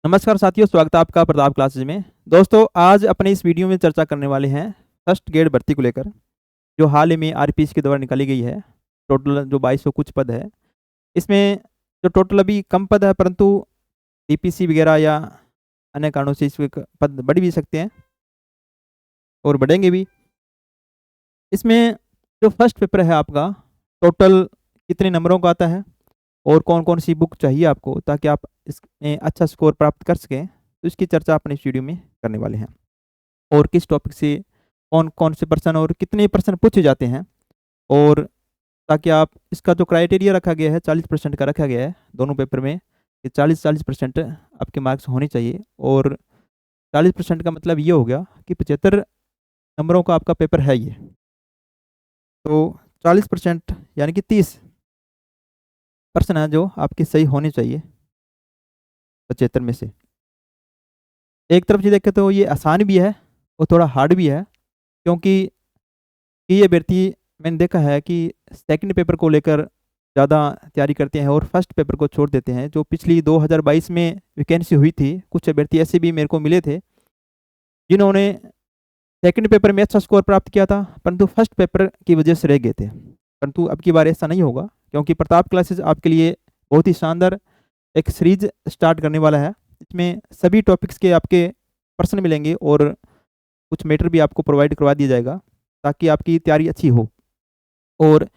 नमस्कार साथियों, स्वागत है आपका प्रताप क्लासेज में। दोस्तों, आज अपने इस वीडियो में चर्चा करने वाले हैं फर्स्ट ग्रेड भर्ती को लेकर, जो हाल ही में आरपीएस के द्वारा निकाली गई है। टोटल जो 2200 कुछ पद है, इसमें जो टोटल अभी कम पद है, परंतु डीपीसी वगैरह या अन्य कारणों से इसके पद बढ़ भी सकते हैं और बढ़ेंगे भी। इसमें जो फर्स्ट पेपर है आपका, टोटल कितने नंबरों का आता है और कौन कौन सी बुक चाहिए आपको ताकि आप इसमें अच्छा स्कोर प्राप्त कर सकें, तो इसकी चर्चा अपने इस वीडियो में करने वाले हैं। और किस टॉपिक से कौन कौन से प्रश्न और कितने प्रश्न पूछे जाते हैं, और ताकि आप इसका जो क्राइटेरिया रखा गया है 40% का रखा गया है दोनों पेपर में, कि 40% आपके मार्क्स होने चाहिए। और 40% का मतलब ये हो गया कि 75 नंबरों का आपका पेपर है ये, तो 40% यानी कि 30 प्रश्न है जो आपके सही होने चाहिए 75 में से। एक तरफ से देखें तो ये आसान भी है और थोड़ा हार्ड भी है, क्योंकि ये अभ्यर्थी मैंने देखा है कि सेकंड पेपर को लेकर ज़्यादा तैयारी करते हैं और फर्स्ट पेपर को छोड़ देते हैं। जो पिछली 2022 में वैकेंसी हुई थी, कुछ अभ्यर्थी ऐसे भी मेरे को मिले थे जिन्होंने सेकंड पेपर में अच्छा स्कोर प्राप्त किया था, परंतु फर्स्ट पेपर की वजह से रह गए थे। परंतु अब की बार ऐसा नहीं होगा, क्योंकि प्रताप क्लासेस आपके लिए बहुत ही शानदार एक सीरीज स्टार्ट करने वाला है। इसमें सभी टॉपिक्स के आपके प्रश्न मिलेंगे और कुछ मैटर भी आपको प्रोवाइड करवा दिया जाएगा, ताकि आपकी तैयारी अच्छी हो और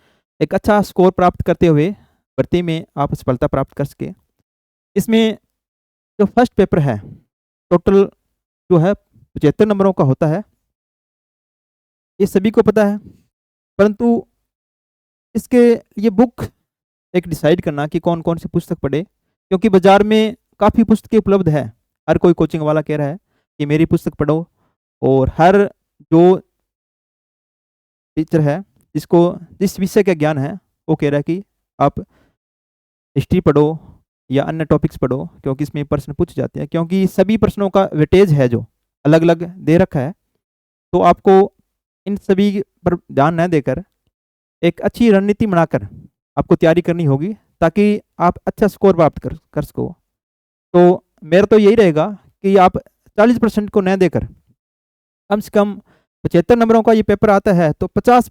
एक अच्छा स्कोर प्राप्त करते हुए भर्ती में आप सफलता प्राप्त कर सके। इसमें जो फर्स्ट पेपर है, टोटल जो है 75 नंबरों का होता है, ये सभी को पता है। परंतु इसके लिए बुक एक डिसाइड करना कि कौन कौन सी पुस्तक पढ़े, क्योंकि बाजार में काफ़ी पुस्तकें उपलब्ध है। हर कोई कोचिंग वाला कह रहा है कि मेरी पुस्तक पढ़ो, और हर जो टीचर है जिसको जिस विषय का ज्ञान है वो कह रहा है कि आप हिस्ट्री पढ़ो या अन्य टॉपिक्स पढ़ो, क्योंकि इसमें प्रश्न पूछे जाते हैं। क्योंकि सभी प्रश्नों का वेटेज है जो अलग अलग दे रखा है, तो आपको इन सभी पर ध्यान न देकर एक अच्छी रणनीति बनाकर आपको तैयारी करनी होगी, ताकि आप अच्छा स्कोर प्राप्त कर सको। तो मेरा तो यही रहेगा कि आप 40% को न देकर कम से कम 75 नंबरों का ये पेपर आता है तो 50+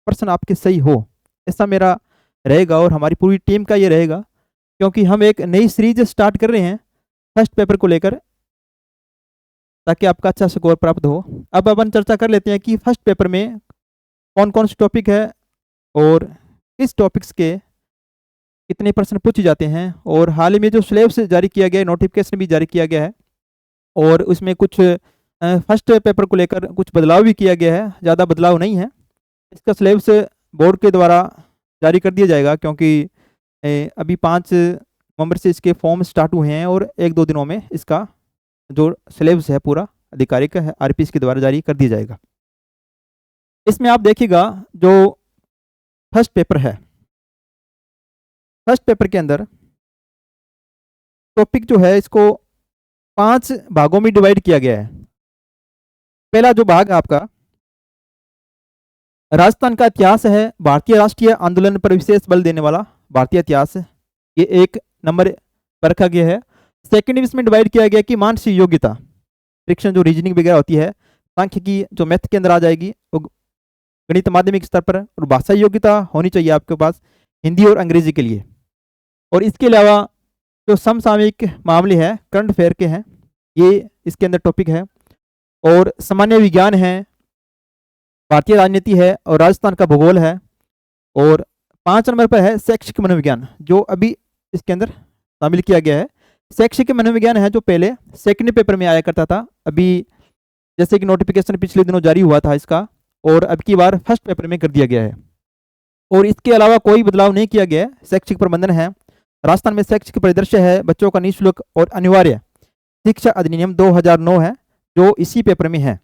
% आपके सही हो, ऐसा मेरा रहेगा और हमारी पूरी टीम का ये रहेगा। क्योंकि हम एक नई सीरीज स्टार्ट कर रहे हैं फर्स्ट पेपर को लेकर, ताकि आपका अच्छा स्कोर प्राप्त हो। अब अपन चर्चा कर लेते हैं कि फर्स्ट पेपर में कौन कौन से टॉपिक है और किस टॉपिक्स के कितने प्रश्न पूछे जाते हैं। और हाल ही में जो सिलेबस जारी किया गया है, नोटिफिकेशन भी जारी किया गया है, और उसमें कुछ फर्स्ट पेपर को लेकर कुछ बदलाव भी किया गया है। ज़्यादा बदलाव नहीं है। इसका सिलेबस बोर्ड के द्वारा जारी कर दिया जाएगा, क्योंकि अभी 5 नवंबर से इसके फॉर्म स्टार्ट हुए हैं और 1-2 दिनों में इसका जो सिलेबस है पूरा आधिकारिक है आरपीएस के द्वारा जारी कर दिया जाएगा। इसमें आप देखिएगा जो फर्स्ट पेपर है, फर्स्ट पेपर के अंदर टॉपिक जो है इसको 5 भागों में डिवाइड किया गया है। पहला जो भाग है आपका राजस्थान का इतिहास है, भारतीय राष्ट्रीय आंदोलन पर विशेष बल देने वाला भारतीय इतिहास, ये 1 नंबर पर रखा गया है। सेकेंड इसमें डिवाइड किया गया कि मानसिक योग्यता, फ्रिक्शन जो रीजनिंग वगैरह होती है, सांख्यिकी जो मैथ के अंदर आ जाएगी, वो गणित माध्यमिक स्तर पर, और भाषा योग्यता होनी चाहिए आपके पास हिंदी और अंग्रेजी के लिए। और इसके अलावा जो समसामयिक मामले हैं, करंट अफेयर के हैं, ये इसके अंदर टॉपिक है। और सामान्य विज्ञान है, भारतीय राजनीति है, और राजस्थान का भूगोल है। और 5 नंबर पर है शैक्षिक मनोविज्ञान, जो अभी इसके अंदर शामिल किया गया है। शैक्षिक मनोविज्ञान है जो पहले सेकंड पेपर में आया करता था, अभी जैसे कि नोटिफिकेशन पिछले दिनों जारी हुआ था इसका, और अब की बार फर्स्ट पेपर में कर दिया गया है। और इसके अलावा कोई बदलाव नहीं किया गया है। शैक्षिक प्रबंधन है, राजस्थान में शैक्षिक परिदृश्य है, बच्चों का निःशुल्क और अनिवार्य शिक्षा अधिनियम 2009 है, जो इसी पेपर में है।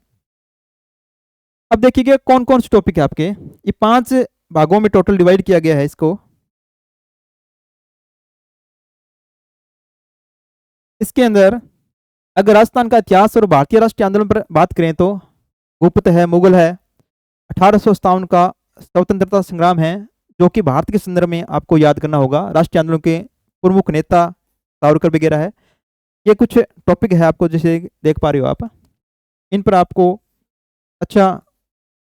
अब देखिएगा कौन कौन से टॉपिक है आपके, ये 5 भागों में टोटल डिवाइड किया गया है इसको। इसके अंदर अगर राजस्थान का इतिहास और भारतीय राष्ट्रीय आंदोलन पर बात करें तो गुप्त है, मुगल है, 1857 का स्वतंत्रता संग्राम है, जो कि भारत के संदर्भ में आपको याद करना होगा। राष्ट्रीय आंदोलन के प्रमुख नेता सावरकर वगैरह है। ये कुछ टॉपिक है आपको जैसे देख पा रहे हो आप, इन पर आपको अच्छा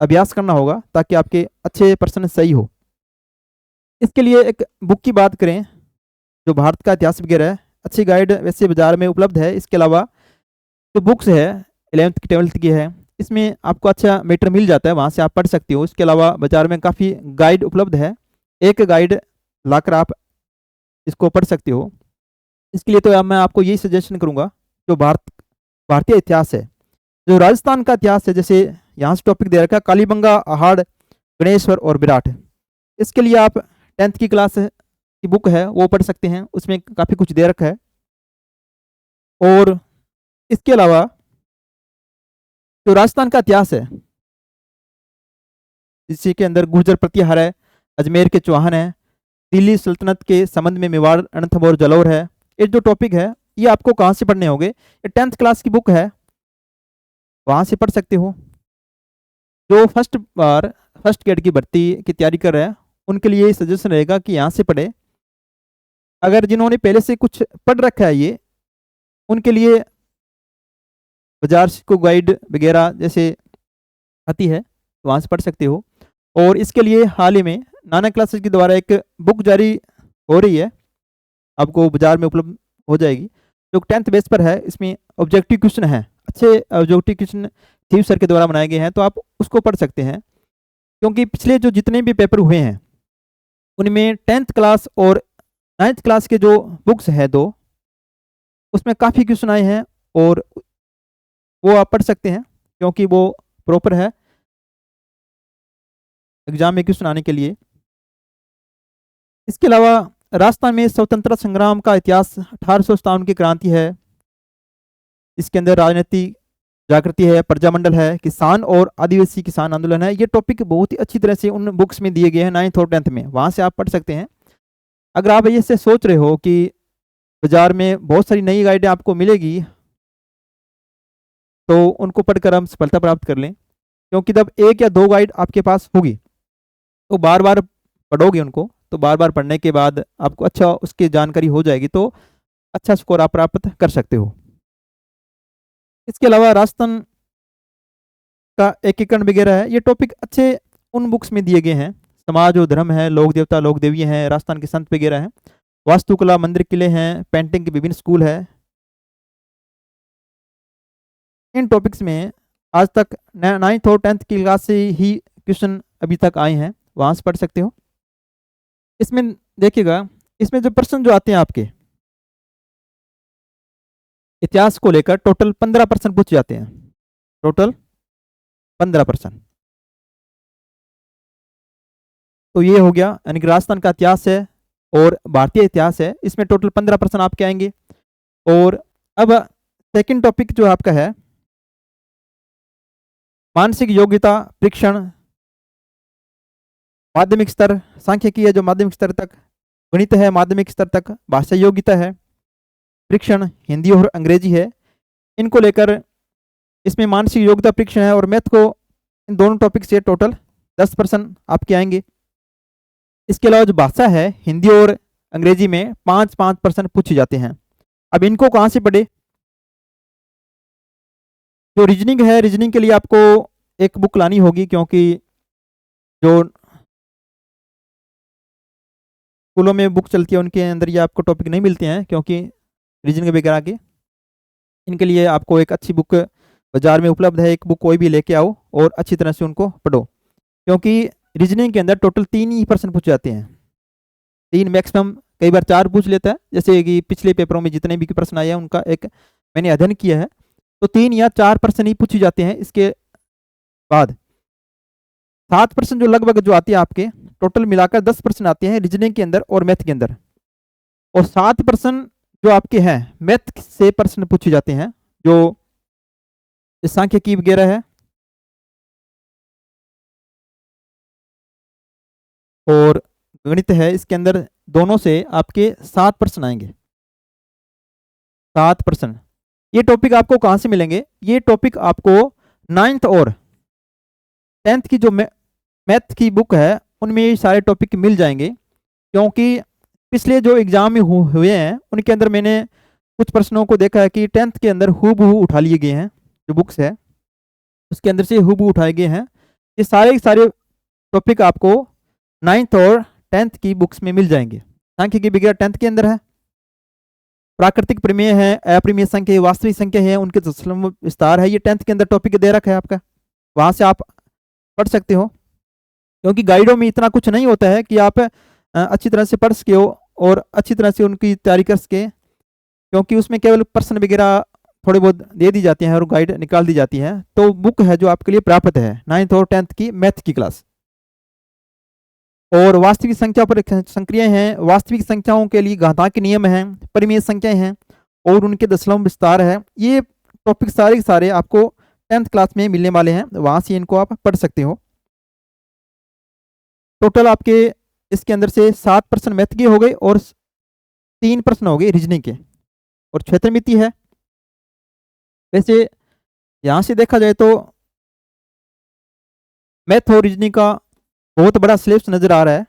अभ्यास करना होगा ताकि आपके अच्छे प्रश्न सही हो। इसके लिए एक बुक की बात करें जो भारत का इतिहास वगैरह है, अच्छी गाइड वैसे बाजार में उपलब्ध है। इसके अलावा जो बुक्स है 11th की 12th की है, इसमें आपको अच्छा मैटर मिल जाता है, वहाँ से आप पढ़ सकते हो। इसके अलावा बाजार में काफ़ी गाइड उपलब्ध है, एक गाइड लाकर आप इसको पढ़ सकते हो। इसके लिए तो मैं आपको यही सजेशन करूँगा, जो भारतीय इतिहास है, जो राजस्थान का इतिहास है, जैसे यहाँ से टॉपिक दे रखा है कालीबंगा, अहाड़, गणेश्वर और विराट। इसके लिए आप 10th की क्लास की बुक है वो पढ़ सकते हैं, उसमें काफ़ी कुछ दे रखा है। और इसके अलावा जो राजस्थान का इतिहास है, इसी के अंदर गुर्जर प्रतिहार है, अजमेर के चौहान है, दिल्ली सल्तनत के संबंध में मेवाड़, रणथंभ और जलौर है। ये जो टॉपिक है ये आपको कहाँ से पढ़ने होंगे, ये 10th क्लास की बुक है, वहाँ से पढ़ सकते हो। जो फर्स्ट ग्रेड की भर्ती की तैयारी कर रहे हैं उनके लिए सजेशन रहेगा कि यहाँ से पढ़े। अगर जिन्होंने पहले से कुछ पढ़ रखा है ये, उनके लिए बाजार को गाइड वगैरह जैसे आती है तो वहाँ से पढ़ सकते हो। और इसके लिए हाल ही में नाना क्लासेस के द्वारा एक बुक जारी हो रही है, आपको बाजार में उपलब्ध हो जाएगी, जो 10th बेस पर है। इसमें ऑब्जेक्टिव क्वेश्चन है, अच्छे ऑब्जेक्टिव क्वेश्चन थीव सर के द्वारा बनाए गए हैं, तो आप उसको पढ़ सकते हैं। क्योंकि पिछले जो जितने भी पेपर हुए हैं उनमें 10th क्लास और 9th क्लास के जो बुक्स है दो, उसमें काफ़ी क्वेश्चन आए हैं और वो आप पढ़ सकते हैं, क्योंकि वो प्रॉपर है एग्जाम में क्वेश्चन आने के लिए। इसके अलावा राजस्थान में स्वतंत्रता संग्राम का इतिहास 1857 की क्रांति है, इसके अंदर राजनीति जागृति है, प्रजामंडल है, किसान और आदिवासी किसान आंदोलन है। ये टॉपिक बहुत ही अच्छी तरह से उन बुक्स में दिए गए हैं 9th और 10th में, वहाँ से आप पढ़ सकते हैं। अगर आप ये से सोच रहे हो कि बाजार में बहुत सारी नई गाइडें आपको मिलेगी तो उनको पढ़कर हम सफलता प्राप्त कर लें, क्योंकि जब एक या दो गाइड आपके पास होगी तो बार बार पढ़ोगे उनको, तो बार बार पढ़ने के बाद आपको अच्छा उसकी जानकारी हो जाएगी, तो अच्छा स्कोर आप प्राप्त कर सकते हो। इसके अलावा राजस्थान का एकीकरण वगैरह है, ये टॉपिक अच्छे उन बुक्स में दिए गए हैं। समाज और धर्म है, लोक देवता लोक देवी हैं, राजस्थान के संत वगैरह हैं, वास्तुकला, मंदिर किले हैं, पेंटिंग के विभिन्न स्कूल है। इन टॉपिक्स में आज तक 9th और 10th की क्लास से ही क्वेश्चन अभी तक आए हैं, वहाँ से पढ़ सकते हो। इसमें देखिएगा, इसमें जो प्रश्न जो आते हैं आपके इतिहास को लेकर टोटल 15% पूछ जाते हैं, टोटल 15%। तो ये हो गया, यानी कि राजस्थान का इतिहास है और भारतीय इतिहास है, इसमें टोटल 15% आपके आएंगे। और अब सेकंड टॉपिक जो आपका है मानसिक योग्यता परीक्षण, माध्यमिक स्तर, सांख्यिकी है जो माध्यमिक स्तर तक, गणित है माध्यमिक स्तर तक, भाषा योग्यता है, परीक्षण हिंदी और अंग्रेजी है। इनको लेकर इसमें मानसिक योग्यता परीक्षण है और मैथ को, इन दोनों टॉपिक से टोटल 10% आपके आएंगे। इसके अलावा जो भाषा है हिंदी और अंग्रेजी में 5% पूछे जाते हैं। अब इनको कहाँ से पढ़े, जो रीजनिंग है, रीजनिंग के लिए आपको एक बुक लानी होगी, क्योंकि जो स्कूलों में बुक चलती है उनके अंदर ये आपको टॉपिक नहीं मिलते हैं, क्योंकि रीजनिंग वगैरह के, इनके लिए आपको एक अच्छी बुक बाजार में उपलब्ध है, एक बुक कोई भी लेके आओ और अच्छी तरह से उनको पढ़ो, क्योंकि रीजनिंग के अंदर टोटल 3% पूछ जाते हैं, 3 मैक्सिमम, कई बार 4 पूछ लेता है। जैसे कि पिछले पेपरों में जितने भी प्रश्न आए हैं उनका एक मैंने अध्ययन किया है, तो 3 या 4% ही पूछे जाते हैं। इसके बाद 7% जो लगभग जो आती है आपके, टोटल मिलाकर 10% आते हैं रीजनिंग के अंदर और मैथ के अंदर, और 7% जो आपके हैं मैथ से प्रश्न पूछे जाते हैं, जो सांख्यिकी वगैरह है और गणित है, इसके अंदर दोनों से आपके 7% आएंगे, 7%। ये टॉपिक आपको कहाँ से मिलेंगे, ये टॉपिक आपको 9th और 10th की जो मैथ की बुक है उनमें ये सारे टॉपिक मिल जाएंगे, क्योंकि पिछले जो एग्जाम में हुए हैं उनके अंदर मैंने कुछ प्रश्नों को देखा है कि 10th के अंदर हूबहू उठा लिए गए हैं, जो बुक्स है उसके अंदर से हूबहू उठाए गए हैं। ये सारे के सारे टॉपिक आपको 9th और 10th की बुक्स में मिल जाएंगे। सांख्यिकी वगैरह 10th के अंदर है, प्राकृतिक प्रमेय है, अप्रमेय संख्या, वास्तविक संख्या है, उनके दशमलव विस्तार है, ये 10th के अंदर टॉपिक दे रखा है आपका, वहां से आप पढ़ सकते हो। क्योंकि गाइडों में इतना कुछ नहीं होता है कि आप अच्छी तरह से पढ़ सके हो और अच्छी तरह से उनकी तैयारी कर सके, क्योंकि उसमें केवल प्रश्न वगैरह थोड़े बहुत दे दी जाती हैं और गाइड निकाल दी जाती है। तो बुक है जो आपके लिए प्राप्त है 9th और 10th की मैथ की क्लास। और वास्तविक संख्या पर संक्रियाएं हैं, वास्तविक संख्याओं के लिए घातांक नियम है, परिमेय संख्याएं हैं और उनके दशमलव विस्तार है। ये टॉपिक सारे के सारे आपको 10th क्लास में मिलने वाले हैं, वहां से इनको आप पढ़ सकते हो। टोटल आपके इसके अंदर से 7 प्रश्न मैथ के हो गए और 3 प्रश्न हो गए रीजनिंग के, और क्षेत्रमिति है। वैसे यहां से देखा जाए तो मैथ और रीजनिंग का बहुत बड़ा सिलेबस नजर आ रहा है,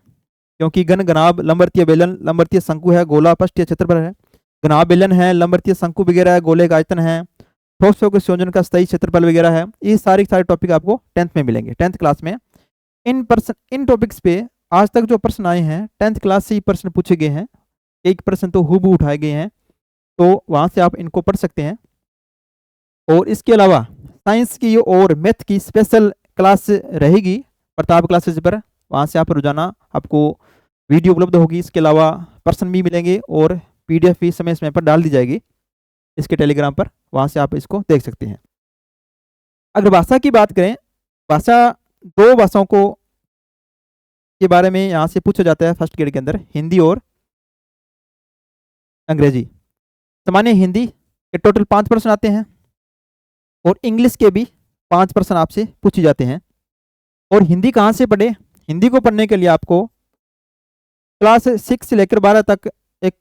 क्योंकि घन घनाभ, लंबवर्तीय बेलन, लंबवर्तीय शंकु है, गोला पृष्ठीय क्षेत्रफल है, घनाभ बेलन है, लंबवर्तीय शंकु वगैरह है, गोले का आयतन है, ठोसों के संयोजन का स्थायी क्षेत्रफल वगैरह है। ये सारे टॉपिक आपको 10th में मिलेंगे, 10th क्लास में। इन टॉपिक्स पे आज तक जो प्रश्न आए हैं 10th क्लास से ही प्रश्न पूछे गए हैं, एक प्रश्न तो हूबहू उठाए गए हैं, तो वहां से आप इनको पढ़ सकते हैं। और इसके अलावा साइंस की और मैथ की स्पेशल क्लास रहेगी प्रताप क्लासेस पर, वहां से आप रोजाना आपको वीडियो उपलब्ध होगी। इसके अलावा प्रश्न भी मिलेंगे और PDF भी समय समय पर डाल दी जाएगी इसके टेलीग्राम पर, वहां से आप इसको देख सकते हैं। अगर भाषा की बात करें, भाषा 2 भाषाओं को के बारे में यहाँ से पूछा जाता है फर्स्ट ग्रेड के अंदर, हिंदी और अंग्रेजी। सामान्य हिंदी के टोटल 5 प्रश्न आते हैं और इंग्लिश के भी 5 प्रश्न आपसे पूछे जाते हैं। और हिंदी कहाँ से पढ़े? हिंदी को पढ़ने के लिए आपको क्लास 6 से लेकर 12 तक एक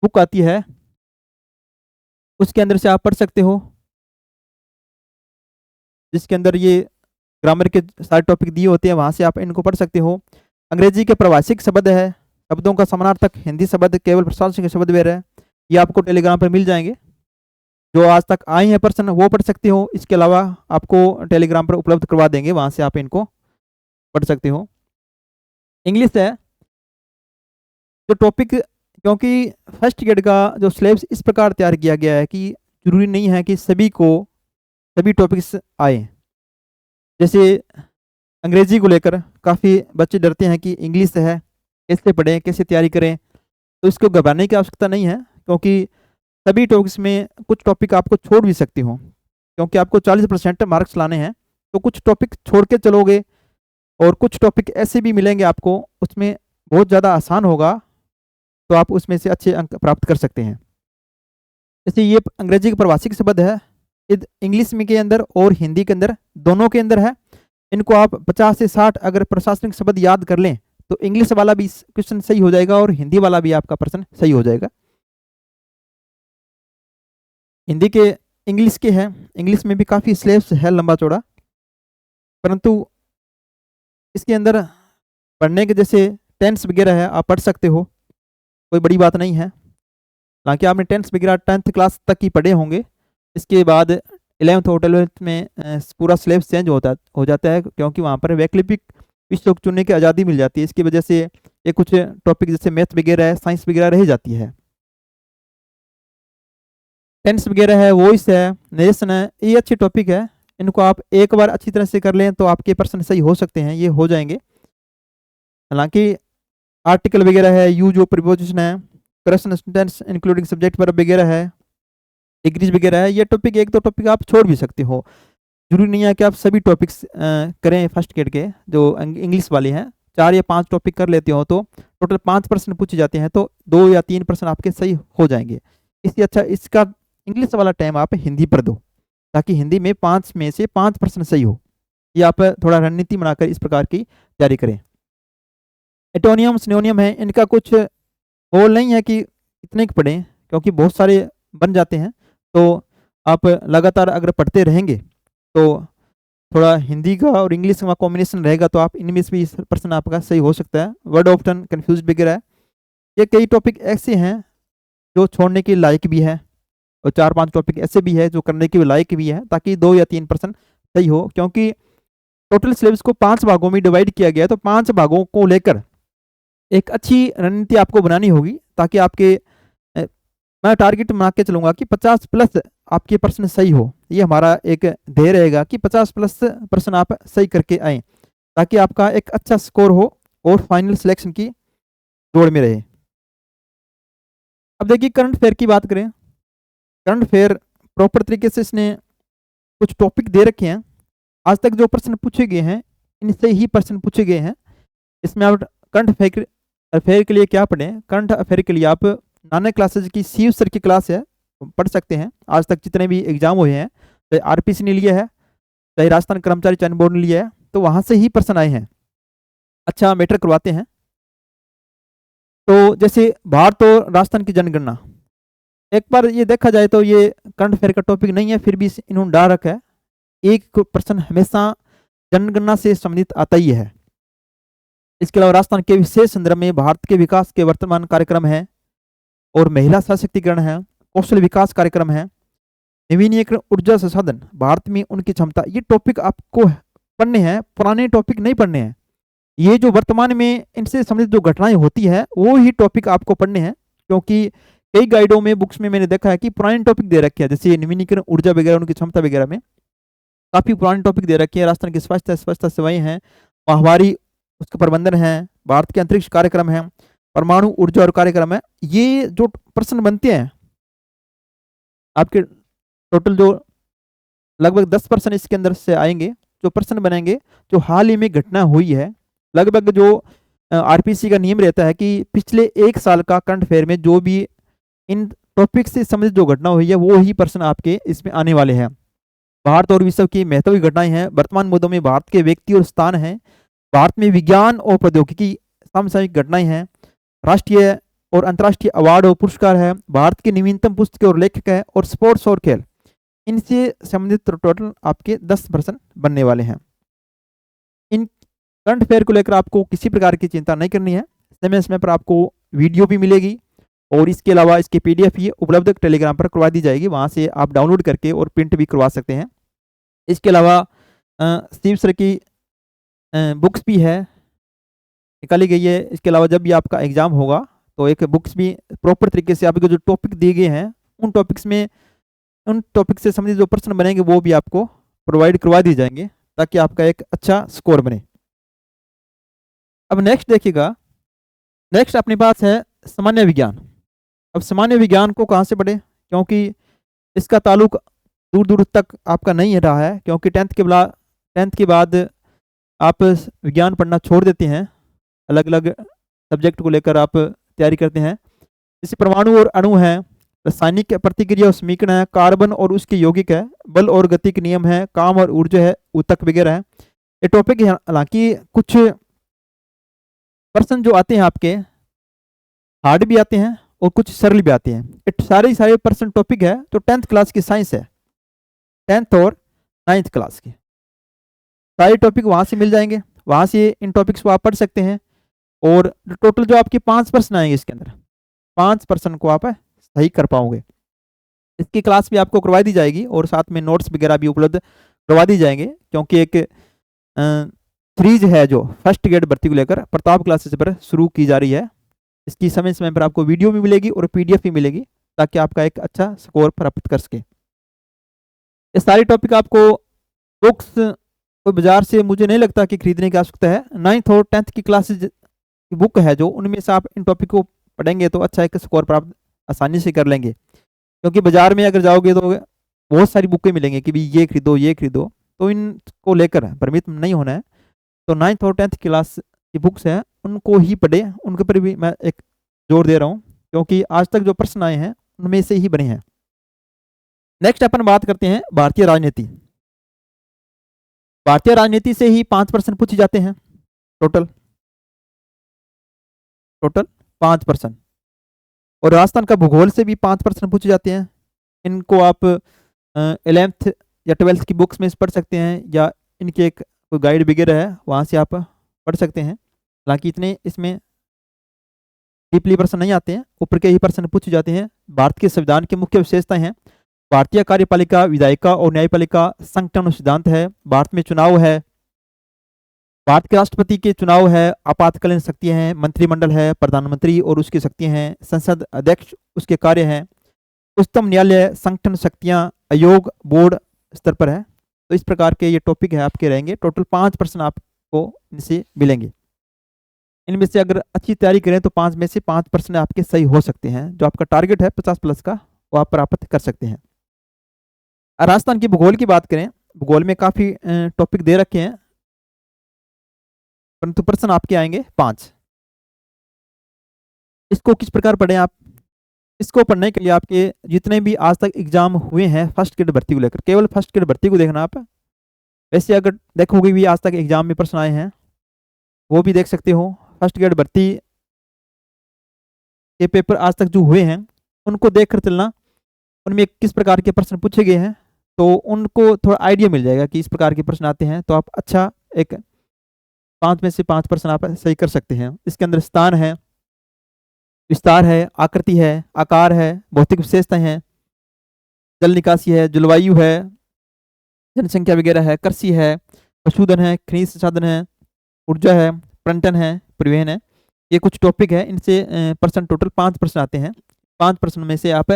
बुक आती है, उसके अंदर से आप पढ़ सकते हो, जिसके अंदर ये ग्रामर के सारे टॉपिक दिए होते हैं, वहां से आप इनको पढ़ सकते हो। अंग्रेजी के प्रवासिक शब्द है, शब्दों का समानार्थक, हिंदी शब्द, केवल प्रशासनिक शब्द वगैरह है, ये आपको टेलीग्राम पर मिल जाएंगे। जो आज तक आए हैं प्रश्न वो पढ़ सकते हो, इसके अलावा आपको टेलीग्राम पर उपलब्ध करवा देंगे, वहां से आप इनको पढ़ सकते हो। इंग्लिश है जो टॉपिक, क्योंकि फर्स्ट ग्रेड का जो सिलेबस इस प्रकार तैयार किया गया है कि जरूरी नहीं है कि सभी टॉपिक्स आए। जैसे अंग्रेजी को लेकर काफ़ी बच्चे डरते हैं कि इंग्लिश है, कैसे पढ़ें, कैसे तैयारी करें, तो इसको घबराने की आवश्यकता नहीं है, क्योंकि सभी टॉपिक्स में कुछ टॉपिक आपको छोड़ भी सकती हो, क्योंकि आपको 40% मार्क्स लाने हैं, तो कुछ टॉपिक छोड़ के चलोगे और कुछ टॉपिक ऐसे भी मिलेंगे आपको उसमें बहुत ज़्यादा आसान होगा, तो आप उसमें से अच्छे अंक प्राप्त कर सकते हैं। जैसे ये अंग्रेजी का प्रवासी शब्द है, इंग्लिश में के अंदर और हिंदी के अंदर दोनों के अंदर है। इनको आप 50 से 60 अगर प्रशासनिक शब्द याद कर लें तो इंग्लिश वाला भी क्वेश्चन सही हो जाएगा और हिंदी वाला भी आपका प्रश्न सही हो जाएगा। हिंदी के इंग्लिश के हैं, इंग्लिश में भी काफ़ी सिलेबस है लंबा चौड़ा, परंतु इसके अंदर पढ़ने के जैसे टेंस वगैरह है, आप पढ़ सकते हो, कोई बड़ी बात नहीं है। हालांकि आपने टेंस वगैरह 10th क्लास तक ही पढ़े होंगे, इसके बाद 11th और 12th में पूरा सिलेबस चेंज हो जाता है, क्योंकि वहाँ पर वैकल्पिक विषय चुनने की आज़ादी मिल जाती है। इसकी वजह से ये कुछ टॉपिक जैसे मैथ वगैरह है, साइंस वगैरह रह जाती है। टेंस वगैरह है, वॉइस है, नरेशन है, ये अच्छे टॉपिक है, इनको आप एक बार अच्छी तरह से कर लें तो आपके प्रश्न सही हो सकते हैं, ये हो जाएंगे। हालांकि आर्टिकल वगैरह है, यूज ऑफ प्रीपोजिशन है, question tense including subject verb वगैरह है, डिग्रीज वगैरह है, ये टॉपिक एक दो टॉपिक आप छोड़ भी सकते हो, जरूरी नहीं है कि आप सभी टॉपिक्स करें। फर्स्ट ग्रेड के जो इंग्लिश वाले हैं 4 या 5 टॉपिक कर लेते हो तो टोटल 5 प्रश्न पूछे जाते हैं, तो 2 या 3 प्रश्न आपके सही हो जाएंगे। इसलिए अच्छा इसका इंग्लिश वाला टाइम आप हिंदी पर दो, ताकि हिंदी में 5 में से 5 प्रश्न सही हो। ये आप थोड़ा रणनीति बनाकर इस प्रकार की तैयारी करें। एटोनियम सिनोनियम है, इनका कुछ गोल नहीं है कि इतने ही पढ़ें, क्योंकि बहुत सारे बन जाते हैं, तो आप लगातार अगर पढ़ते रहेंगे तो थोड़ा हिंदी का और इंग्लिश का कॉम्बिनेशन रहेगा, तो आप इनमें से भी प्रश्न आपका सही हो सकता है। वर्ड ऑप्शन कंफ्यूज वगैरह है, ये कई टॉपिक ऐसे हैं जो छोड़ने के लायक भी है, और 4-5 टॉपिक ऐसे भी है जो करने के लायक भी है, ताकि 2 या 3% सही हो। क्योंकि टोटल सिलेबस को 5 भागों में डिवाइड किया गया है, तो 5 भागों को लेकर एक अच्छी रणनीति आपको बनानी होगी, ताकि आपके मैं टारगेट बना के चलूंगा कि 50 प्लस आपके प्रश्न सही हो। ये हमारा एक ध्येय रहेगा कि 50 प्लस प्रश्न आप सही करके आए, ताकि आपका एक अच्छा स्कोर हो और फाइनल सिलेक्शन की दौड़ में रहे। अब देखिए करंट अफेयर की बात करें। करंट अफेयर प्रॉपर तरीके से इसने कुछ टॉपिक दे रखे हैं। आज तक जो प्रश्न पूछे गए हैं इनसे ही प्रश्न पूछे गए हैं। इसमें आप करंट अफेयर के लिए क्या पढ़ें? करंट अफेयर के लिए आप नानक क्लासेज की शिव सर की क्लास है, पढ़ सकते हैं। आज तक जितने भी एग्जाम हुए हैं, चाहे आरपीसी ने लिया है, चाहे राजस्थान कर्मचारी चयन बोर्ड ने लिया है, तो वहां से ही प्रश्न आए हैं। अच्छा मैटर करवाते हैं। तो जैसे भारत और राजस्थान की जनगणना, एक बार ये देखा जाए तो ये करंट अफेयर का टॉपिक नहीं है, फिर भी इन्होंने डाल रखा है। एक प्रश्न हमेशा जनगणना से संबंधित आता ही है। इसके अलावा राजस्थान के विशेष संदर्भ में भारत के विकास के वर्तमान कार्यक्रम है, और महिला सशक्तिकरण है, कौशल विकास कार्यक्रम है, नवीनीकरण ऊर्जा संसाधन, भारत में उनकी क्षमता। ये टॉपिक आपको पढ़ने हैं, पुराने टॉपिक नहीं पढ़ने हैं। ये जो वर्तमान में इनसे संबंधित जो घटनाएं होती है वो ही टॉपिक आपको पढ़ने हैं। क्योंकि कई गाइडों में, बुक्स में मैंने देखा है कि पुराने टॉपिक दे रखे हैं, जैसे नवीनीकरण ऊर्जा वगैरह, उनकी क्षमता वगैरह में काफी पुराने टॉपिक दे रखे हैं। राजस्थान की स्वच्छता सेवाएं हैं, माहवारी उसका प्रबंधन है, भारत के अंतरिक्ष कार्यक्रम है, परमाणु ऊर्जा और कार्यक्रम है। ये जो प्रश्न बनते हैं आपके, टोटल जो लगभग 10% इसके अंदर से आएंगे, जो प्रश्न बनेंगे जो हाल ही में घटना हुई है। लगभग जो आरपीसी का नियम रहता है कि पिछले 1 साल का करंट अफेयर में जो भी इन टॉपिक से संबंधित जो घटना हुई है वो ही प्रश्न आपके इसमें आने वाले हैं। भारत और विश्व की महत्वपूर्ण घटनाएं हैं, वर्तमान मुद्दों में भारत के व्यक्ति और स्थान है, भारत में विज्ञान और प्रौद्योगिकी समसामयिक घटनाएं हैं, राष्ट्रीय और अंतर्राष्ट्रीय अवार्ड और पुरस्कार है, भारत की नवीनतम पुस्तक और लेखक है, और स्पोर्ट्स और खेल। इनसे संबंधित टोटल आपके 10% बनने वाले हैं। इन करंट अफेयर को लेकर आपको किसी प्रकार की चिंता नहीं करनी है। समय समय पर आपको वीडियो भी मिलेगी, और इसके अलावा इसकी पीडीएफ ये उपलब्ध टेलीग्राम पर करवा दी जाएगी, वहां से आप डाउनलोड करके और प्रिंट भी करवा सकते हैं। इसके अलावा शिव सर की बुक्स भी है, निकाली गई है। इसके अलावा जब भी आपका एग्जाम होगा तो एक बुक्स भी प्रॉपर तरीके से आपके जो टॉपिक दिए गए हैं उन टॉपिक्स में, उन टॉपिक से संबंधित जो प्रश्न बनेंगे वो भी आपको प्रोवाइड करवा दिए जाएंगे, ताकि आपका एक अच्छा स्कोर बने। अब नेक्स्ट देखिएगा, नेक्स्ट अपने पास है सामान्य विज्ञान। अब सामान्य विज्ञान को कहाँ से पढ़े? क्योंकि इसका ताल्लुक दूर दूर तक आपका नहीं रहा है, क्योंकि 10th के बाद आप विज्ञान पढ़ना छोड़ देते हैं, अलग अलग सब्जेक्ट को लेकर आप तैयारी करते हैं। जैसे परमाणु और अणु है, रासायनिक प्रतिक्रिया और समीकरण है, कार्बन और उसके यौगिक है, बल और गति के नियम है, काम और ऊर्जा है, ऊतक वगैरह है। ये टॉपिक हालांकि कुछ प्रश्न जो आते हैं आपके हार्ड भी आते हैं और कुछ सरल भी आते हैं। ये सारे पर्सन टॉपिक है जो 10th क्लास की साइंस है, 10th और 9th क्लास की सारे टॉपिक वहां से मिल जाएंगे। वहां से इन टॉपिक्स को आप पढ़ सकते हैं, और टोटल जो आपके 5 प्रश्न आएंगे इसके अंदर, 5 प्रश्न को आप सही कर पाओगे। इसकी क्लास भी आपको करवा दी जाएगी, और साथ में नोट्स वगैरह भी उपलब्ध करवा दी जाएंगे। क्योंकि एक सीरीज है जो फर्स्ट ग्रेड भर्ती को लेकर प्रताप क्लासेस पर शुरू की जा रही है। इसकी समय समय पर आपको वीडियो भी मिलेगी और पीडीएफ भी मिलेगी, ताकि आपका एक अच्छा स्कोर प्राप्त कर सके। ये सारी टॉपिक आपको बुक्स तो बाजार से मुझे नहीं लगता कि खरीदने की आवश्यकता है। 9th और 10th की क्लासेज की बुक है जो, उनमें से आप इन टॉपिक को पढ़ेंगे तो अच्छा एक स्कोर प्राप्त आसानी से कर लेंगे। क्योंकि बाजार में अगर जाओगे तो बहुत सारी बुकें मिलेंगी कि भी ये खरीदो ये खरीदो, तो इनको लेकर भ्रमित नहीं होना है। तो 9th और 10th क्लास की बुक्स हैं उनको ही पढ़े, उनके पर भी मैं एक जोर दे रहा हूँ, क्योंकि आज तक जो प्रश्न आए हैं उनमें से ही बने हैं। नेक्स्ट अपन बात करते हैं भारतीय राजनीति। भारतीय राजनीति से ही 5 प्रश्न पूछे जाते हैं, टोटल 5%। और राजस्थान का भूगोल से भी 5 प्रश्न पूछे जाते हैं। इनको आप 11th या 12th की बुक्स में पढ़ सकते हैं, या इनके एक कोई गाइड वगैरह है वहाँ से आप पढ़ सकते हैं। हालांकि इतने इसमें डीपली प्रश्न नहीं आते हैं, ऊपर के ही प्रश्न पूछे जाते हैं। भारत के संविधान की मुख्य विशेषताएं हैं, भारतीय कार्यपालिका, विधायिका और न्यायपालिका संगठन और सिद्धांत है, भारत में चुनाव है, भारत के राष्ट्रपति के चुनाव है, आपातकालीन शक्तियां हैं, मंत्रिमंडल है, प्रधानमंत्री और उसकी शक्तियां हैं, संसद अध्यक्ष उसके कार्य हैं, उच्चतम न्यायालय, संगठन शक्तियां, आयोग, बोर्ड स्तर पर है। तो इस प्रकार के ये टॉपिक है आपके रहेंगे। टोटल 5 प्रश्न आपको इनसे मिलेंगे। इनमें से अगर अच्छी तैयारी करें तो 5 में से 5 प्रश्न आपके सही हो सकते हैं। जो आपका टारगेट है 50 प्लस का, वो आप प्राप्त कर सकते हैं। राजस्थान की भूगोल की बात करें, भूगोल में काफी टॉपिक दे रखे हैं, परंतु प्रश्न आपके आएंगे 5। इसको किस प्रकार पढ़ें आप? इसको पढ़ने के लिए आपके जितने भी आज तक एग्जाम हुए हैं फर्स्ट ग्रेड भर्ती को लेकर, केवल फर्स्ट ग्रेड भर्ती को देखना आप। वैसे अगर देखोगे भी आज तक एग्जाम में प्रश्न आए हैं, वो भी देख सकते हो। फर्स्ट ग्रेड भर्ती के पेपर आज तक जो हुए हैं उनको देखकर चलना, उनमें किस प्रकार के प्रश्न पूछे गए हैं, तो उनको थोड़ा आइडिया मिल जाएगा कि इस प्रकार के प्रश्न आते हैं। तो आप अच्छा एक 5 में से 5 प्रश्न आप सही कर सकते हैं। इसके अंदर स्थान है, विस्तार है, आकृति है, आकार है, भौतिक विशेषताएं हैं, जल निकासी है, जलवायु है, जनसंख्या वगैरह है, कृषि है, पशुधन है, खनिज संसाधन है, ऊर्जा है, पर्यटन है, परिवहन है। ये कुछ टॉपिक है, इनसे प्रश्न टोटल 5 प्रश्न आते हैं। 5 प्रश्न में से आप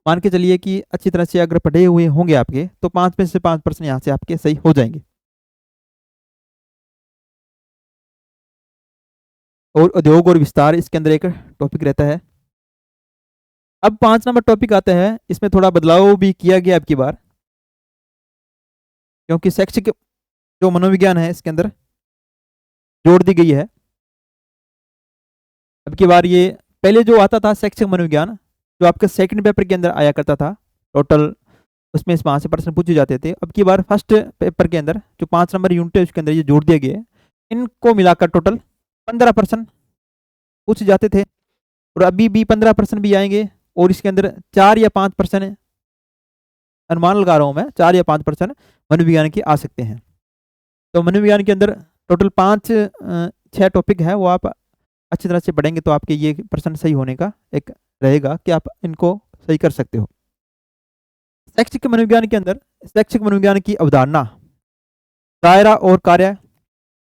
मान के चलिए कि अच्छी तरह से अगर पढ़े हुए होंगे आपके, तो 5 में से 5 प्रश्न यहाँ से आपके सही हो जाएंगे। और उद्योग और विस्तार इसके अंदर एक टॉपिक रहता है। अब 5 नंबर टॉपिक आता है, इसमें थोड़ा बदलाव भी किया गया अब की बार, क्योंकि शैक्षिक जो मनोविज्ञान है इसके अंदर जोड़ दी गई है। अब की बार ये पहले जो आता था शैक्षिक मनोविज्ञान, जो आपके सेकंड पेपर के अंदर आया करता था, टोटल उसमें वहां से प्रश्न पूछे जाते थे। अब की बार फर्स्ट पेपर के अंदर जो 5 नंबर यूनिट है उसके अंदर ये जोड़ दिया गया है। इनको मिलाकर टोटल 15 प्रश्न पूछे जाते थे, और अभी भी 15 प्रश्न भी आएंगे। और इसके अंदर 4 या 5 प्रश्न, अनुमान लगा रहा हूं मैं, 4 या 5 प्रश्न मनोविज्ञान के आ सकते हैं। तो मनोविज्ञान के अंदर टोटल 5-6 टॉपिक है, वो आप अच्छी तरह से पढ़ेंगे तो आपके ये प्रश्न सही होने का एक रहेगा कि आप इनको सही कर सकते हो। शैक्षिक मनोविज्ञान के अंदर शैक्षिक मनोविज्ञान की अवधारणा, दायरा और कार्य,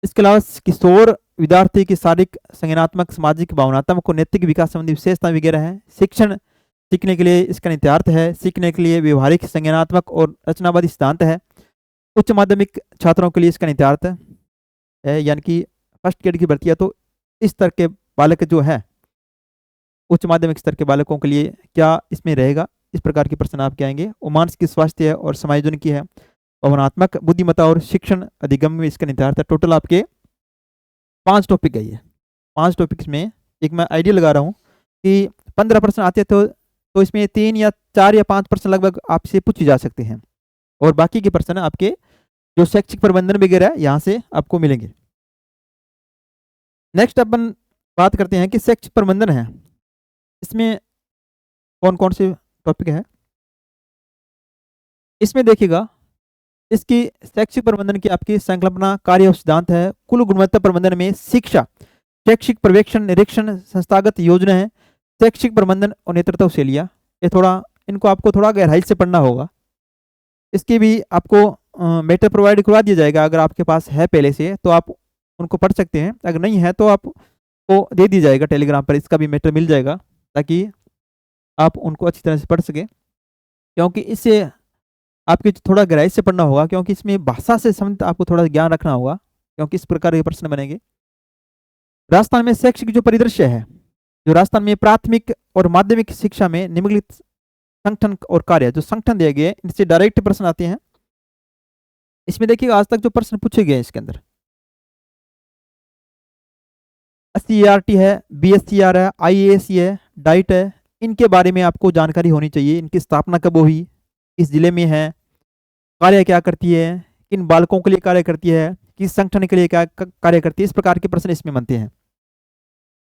इसके अलावा किशोर विद्यार्थी की शारीरिक, संज्ञानात्मक, सामाजिक, भावनात्मक और नैतिक विकास संबंधी विशेषता वगैरह है। शिक्षण सीखने के लिए इसका निहितार्थ है, सीखने के लिए व्यवहारिक, संज्ञानात्मक और रचनावादी सिद्धांत है। उच्च माध्यमिक छात्रों के लिए इसका निहितार्थ है, यानी कि फर्स्ट ग्रेड की भर्ती है तो इस स्तर के बालक जो है, उच्च माध्यमिक स्तर के बालकों के लिए क्या इसमें रहेगा, इस प्रकार के प्रश्न आपके आएंगे। और मानसिक स्वास्थ्य है और समायोजन की है, भावनात्मक बुद्धिमत्ता और शिक्षण अधिगम में इसका निहितार्थ है। टोटल आपके 5 टॉपिक है ये। 5 टॉपिक्स में एक मैं आइडिया लगा रहा हूँ कि 15 प्रश्न आते हैं, तो इसमें 3 या 4 या 5 प्रश्न लगभग आपसे पूछे जा सकते हैं, और बाकी के प्रश्न आपके जो शैक्षिक प्रबंधन वगैरह यहाँ से आपको मिलेंगे। नेक्स्ट अपन बात करते हैं कि शैक्षिक प्रबंधन है, इसमें कौन कौन से टॉपिक है। इसमें देखिएगा, इसकी शैक्षिक प्रबंधन की आपकी संकल्पना, कार्य और सिद्धांत है। कुल गुणवत्ता प्रबंधन में शिक्षा, शैक्षिक पर्यवेक्षण, निरीक्षण, संस्थागत योजना है, शैक्षिक प्रबंधन और नेतृत्व शैलियाँ। ये थोड़ा इनको आपको थोड़ा गहराई से पढ़ना होगा। इसके भी आपको मैटर प्रोवाइड करवा दिया जाएगा, अगर आपके पास है पहले से तो आप उनको पढ़ सकते हैं, अगर नहीं है तो आपको दे दी जाएगा टेलीग्राम पर, इसका भी मैटर मिल जाएगा ताकि आप उनको अच्छी तरह से पढ़ सकें। क्योंकि इससे आपके थोड़ा गहराई से पढ़ना होगा, क्योंकि इसमें भाषा से संबंधित आपको थोड़ा ज्ञान रखना होगा, क्योंकि इस प्रकार के प्रश्न बनेंगे। राजस्थान में शैक्षिक जो परिदृश्य है, जो राजस्थान में प्राथमिक और माध्यमिक शिक्षा में निम्नलिखित संगठन और कार्य, जो संगठन दिए गए इनसे डायरेक्ट प्रश्न आते हैं। इसमें देखिए आज तक जो प्रश्न पूछे गए इसके अंदर CERT है, BSCR है, IASC है, डाइट है, इनके बारे में आपको जानकारी होनी चाहिए। इनकी स्थापना कब हुई, इस जिले में है, कार्य क्या करती है, किन बालकों के लिए कार्य करती है, किस संगठन के लिए क्या कार्य करती है, इस प्रकार के प्रश्न इसमें बनते हैं।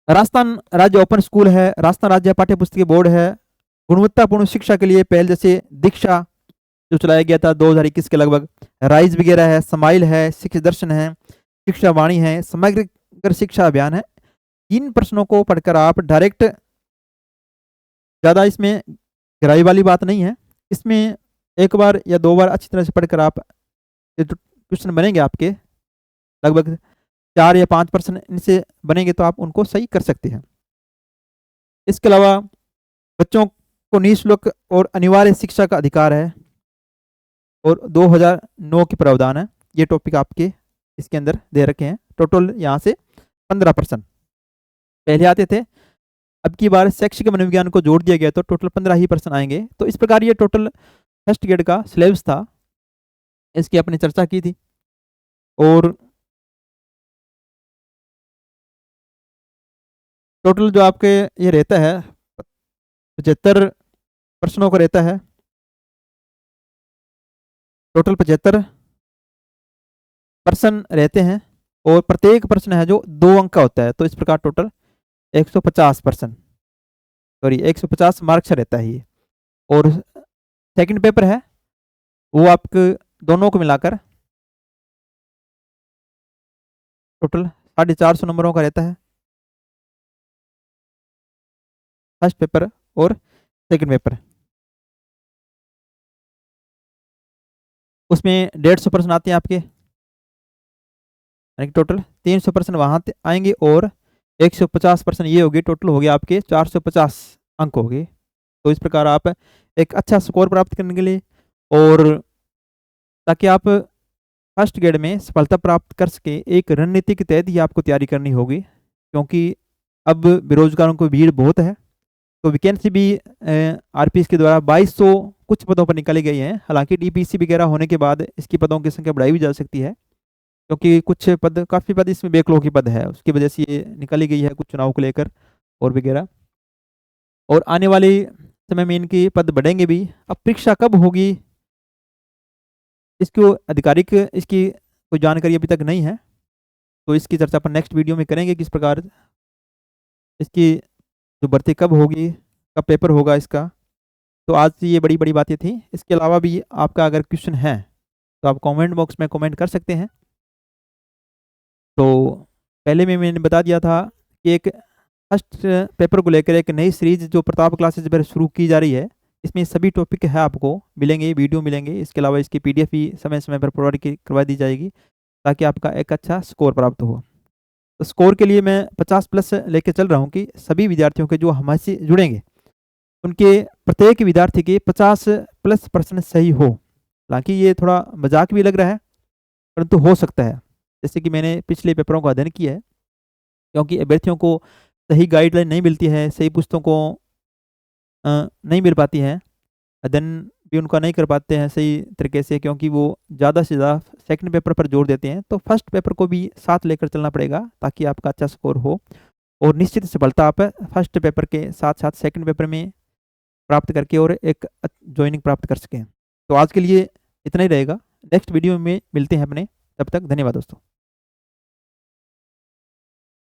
राजस्थान राज्य ओपन स्कूल है, राजस्थान राज्य पाठ्य पुस्तक बोर्ड है, गुणवत्तापूर्ण शिक्षा के लिए पहल जैसे दीक्षा जो चलाया गया था 2021 के लगभग, राइज वगैरह है, समाइल है, शिक्षा दर्शन है, शिक्षा वाणी है, समग्र शिक्षा अभियान है, इन प्रश्नों को पढ़कर आप डायरेक्ट, ज़्यादा इसमें गहराई वाली बात नहीं है, इसमें एक बार या 2 बार अच्छी तरह से पढ़कर आप, ये जो क्वेश्चन बनेंगे आपके लगभग 4 या 5 प्रश्न इनसे बनेंगे, तो आप उनको सही कर सकते हैं। इसके अलावा बच्चों को निःशुल्क और अनिवार्य शिक्षा का अधिकार है और 2009 के प्रावधान है, ये टॉपिक आपके इसके अंदर दे रखे हैं। टोटल यहाँ से 15 प्रश्न पहले आते थे, अब की बार शैक्षिक मनोविज्ञान को जोड़ दिया गया तो टोटल 15 ही प्रश्न आएंगे। तो इस प्रकार ये टोटल फर्स्ट ग्रेड का सिलेबस था, इसकी अपनी चर्चा की थी। और टोटल जो आपके ये रहता है 75 प्रश्नों का रहता है, टोटल 75 प्रश्न रहते हैं और प्रत्येक प्रश्न है जो 2 अंक का होता है। तो इस प्रकार टोटल 150 प्रश्न, सॉरी 150 मार्क्स रहता है ये। और सेकंड पेपर है वो आपके दोनों को मिलाकर टोटल 450 नंबरों का रहता है, फर्स्ट पेपर और सेकंड पेपर। उसमें 150 प्रश्न आते हैं आपके, यानी टोटल 300 प्रश्न वहाँ आएंगे और 150 प्रश्न ये होगी, टोटल हो गया आपके 450 अंक हो गए। तो इस प्रकार आप एक अच्छा स्कोर प्राप्त करने के लिए और ताकि आप फर्स्ट ग्रेड में सफलता प्राप्त कर सके, एक रणनीति के तहत ही आपको तैयारी करनी होगी, क्योंकि अब बेरोजगारों की भीड़ बहुत है। तो वैकेंसी भी आरपीएस के द्वारा 2200 कुछ पदों पर निकाली गई हैं। हालांकि डीपीसी वगैरह होने के बाद इसकी पदों की संख्या बढ़ाई भी जा सकती है, क्योंकि कुछ पद, काफ़ी पद इसमें बैकलॉग की पद है, उसकी वजह से ये निकाली गई है कुछ चुनाव को लेकर और वगैरह। और आने वाले समय में इनकी पद बढ़ेंगे भी। अब परीक्षा कब होगी इसको आधिकारिक इसकी कोई जानकारी अभी तक नहीं है, तो इसकी चर्चा अपन नेक्स्ट वीडियो में करेंगे, किस प्रकार इसकी जो भर्ती कब होगी, कब पेपर होगा इसका। तो आज ये बड़ी बड़ी बातें थी। इसके अलावा भी आपका अगर क्वेश्चन है तो आप कमेंट बॉक्स में कमेंट कर सकते हैं। तो पहले में मैंने बता दिया था कि एक फर्स्ट पेपर को लेकर एक नई सीरीज जो प्रताप क्लासेज पर शुरू की जा रही है, इसमें सभी टॉपिक है आपको मिलेंगे, वीडियो मिलेंगे। इसके अलावा इसकी पीडीएफ भी समय समय पर प्रोवाइड करवा दी जाएगी, ताकि आपका एक अच्छा स्कोर प्राप्त हो। तो स्कोर के लिए मैं 50+ लेके चल रहा हूँ कि सभी विद्यार्थियों के जो हमारे जुड़ेंगे उनके प्रत्येक विद्यार्थी के 50+ प्रश्न सही हो। हालांकि ये थोड़ा मजाक भी लग रहा है, परंतु हो सकता है, जैसे कि मैंने पिछले पेपरों का अध्ययन किया है। क्योंकि अभ्यर्थियों को सही गाइडलाइन नहीं मिलती है, सही पुस्तकों नहीं मिल पाती है, अध्ययन भी उनका नहीं कर पाते हैं सही तरीके से, क्योंकि वो ज़्यादा से ज़्यादा सेकंड पेपर पर जोर देते हैं। तो फर्स्ट पेपर को भी साथ लेकर चलना पड़ेगा, ताकि आपका अच्छा स्कोर हो और निश्चित सफलता आप फर्स्ट पेपर के साथ साथ सेकंड पेपर में प्राप्त करके और एक ज्वाइनिंग प्राप्त कर सकें। तो आज के लिए इतना ही रहेगा, नेक्स्ट वीडियो में मिलते हैं अपने, तब तक धन्यवाद दोस्तों।